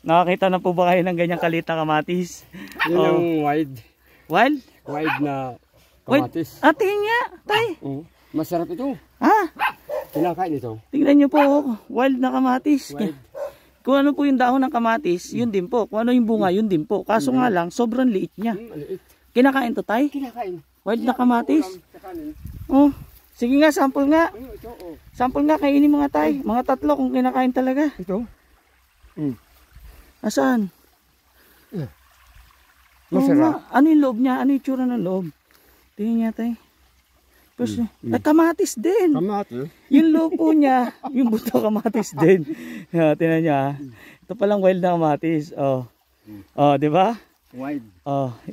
Nakakita na po ba kayo ng ganyang kalit na kamatis? Yun yung wide. Wild? Wide na kamatis. Tingin nga, tay. Masarap ito. Ha? Kinakain ito. Tingnan nyo po, wild na kamatis. Wild. Kung ano po yung dahon ng kamatis, yun din po. Kung ano yung bunga, yun din po. Kaso nga lang, sobrang liit niya. Maliit. Kinakain to, tay? Kinakain. Wild na kamatis. Oh, sige nga, sample nga. Ito, Sample nga, kainin mga tay. Mga 3 kung kinakain talaga. Ito. Asaan? Masarap. Ano yung loob niya? Ano yung tsura ng loob? Tingnan niya, tay. Ay, kamatis din. Kamatis. Yung loob po niya, yung buto kamatis din. Tingnan niya. Ito palang wild na kamatis. Di ba? Wide.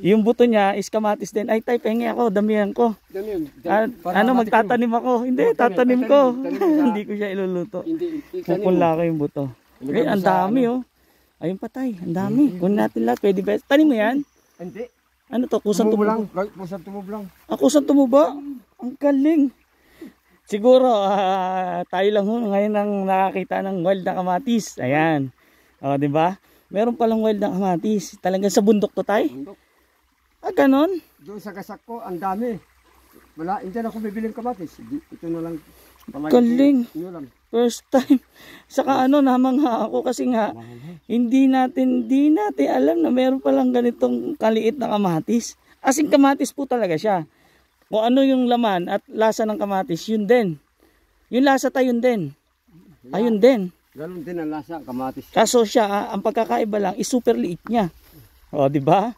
Yung buto niya is kamatis din. Ay, tay, pengi ako, damihan ko. Magtatanim ako. Hindi, tatanim ko. Hindi ko siya iluluto. Pupunla ko yung buto. Eh, ang dami Ayun pa, tay, ang dami. Kunin natin lahat. Pwede ba? Tanim mo yan? Hindi. Ano to? Kusang tumubo lang. Kusang tumubo lang. Kusang tumubo? Ang galing. Siguro, tayo lang ngayon ang nakakita ng wild na kamatis. Ayan. Di ba? Meron palang wild na kamatis. Talagang sa bundok to, tay? Bundok. Ganon? Doon sa gasak ko, ang dami. Wala, hindi na ako bibiling kamatis. Ito na lang. Galing. First time. Saka namangha ako kasi nga, hindi natin alam na meron palang ganitong kaliit na kamatis. Asing kamatis po talaga siya. Kung ano yung laman at lasa ng kamatis, yun din. Yung lasa tayo yun din. Ayun din. Ganun din ang lasa ng kamatis. Kaso siya, ang pagkakaiba lang is super liit niya. Di ba?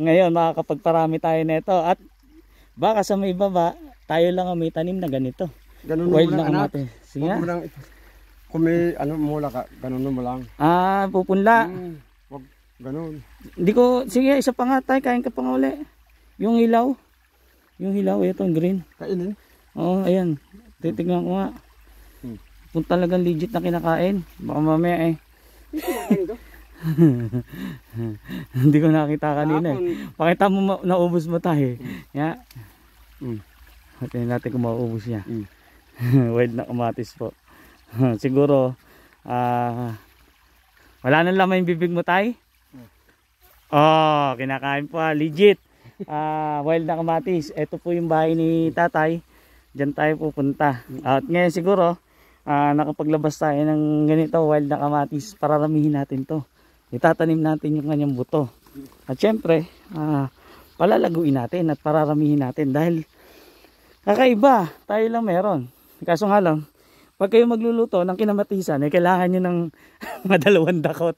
Ngayon makakapagparami tayo nito at baka sa may baba, tayo lang ang may tanim na ganito. Ganun wild mo na lang, kamatis. Sige. Kung may mula ka, ganun mo lang. Pupunla. Wag ganun. Hindi ko, sige, isa pa nga tayo, kain ka pa nga uli. Yung hilaw. Yung hilaw, ito, yung green. Kainin? Ayan. Titignan ko nga. Kung talagang legit na kinakain. Baka mamaya Hindi ko nakita kanina Pakita mo, naubos mo tayo. Yeah. Tingnan natin kung maubos niya. Wild na kamatis po. Siguro, wala nang laman yung bibig mo, tay? Kinakain po, legit. Wild na kamatis. Ito po yung bahay ni tatay. Diyan tayo pupunta. At ngayon siguro, nakapaglabas tayo ng ganito wild na kamatis. Pararamihin natin to. Itatanim natin yung kanyang buto. At syempre, palalaguin natin at pararamihin natin. Dahil kakaiba, tayo lang meron. Kaso nga lang, pag kayo magluluto ng kinamatisan, kailangan nyo ng madalawang dakot.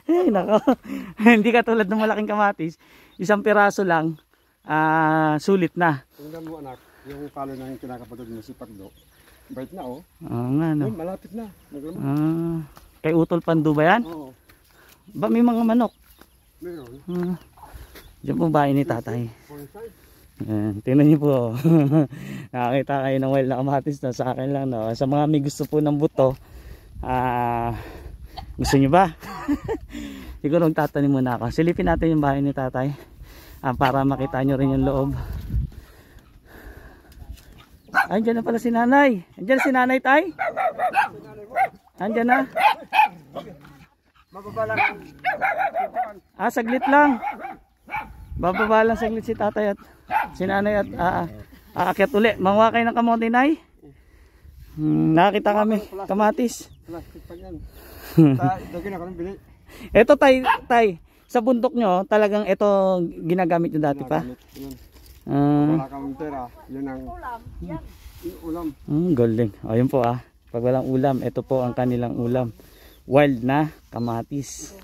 Ay, nako. Hindi katulad ng malaking kamatis, isang piraso lang, sulit na. Tingnan mo anak, yung palo na yung kinakapatid mo si Pagdo. Bait na nga no. Malapit na. Kay Utol Pandu ba yan? Oo. Ba may mga manok? Meron. Diyan po bahay ni tatay. Ayan, tingnan niyo po. Nakakita kayo ng wild na kamatis na sa akin lang. Sa mga may gusto po ng buto, gusto niyo ba? Siguro magtatanim muna ako. Silipin natin yung bahay ni tatay para makita nyo rin yung loob. Andiyan na pala si nanay. Andiyan si nanay, tay? Andiyan na. Mababa lang. Saglit lang. Bababa lang saglit si tatay at si nanay at aakyat uli. Manguha kayo ng kamote, nay. Nakakita kami kamatis. Plastic pa yan. Dagi na kami bili. Ito tay, sa bundok nyo talagang ito ginagamit nyo dati pa? Wala kang pera, yun ang ulam. Galing. Ayun po Pag walang ulam, ito po ang kanilang ulam. Wild na kamatis.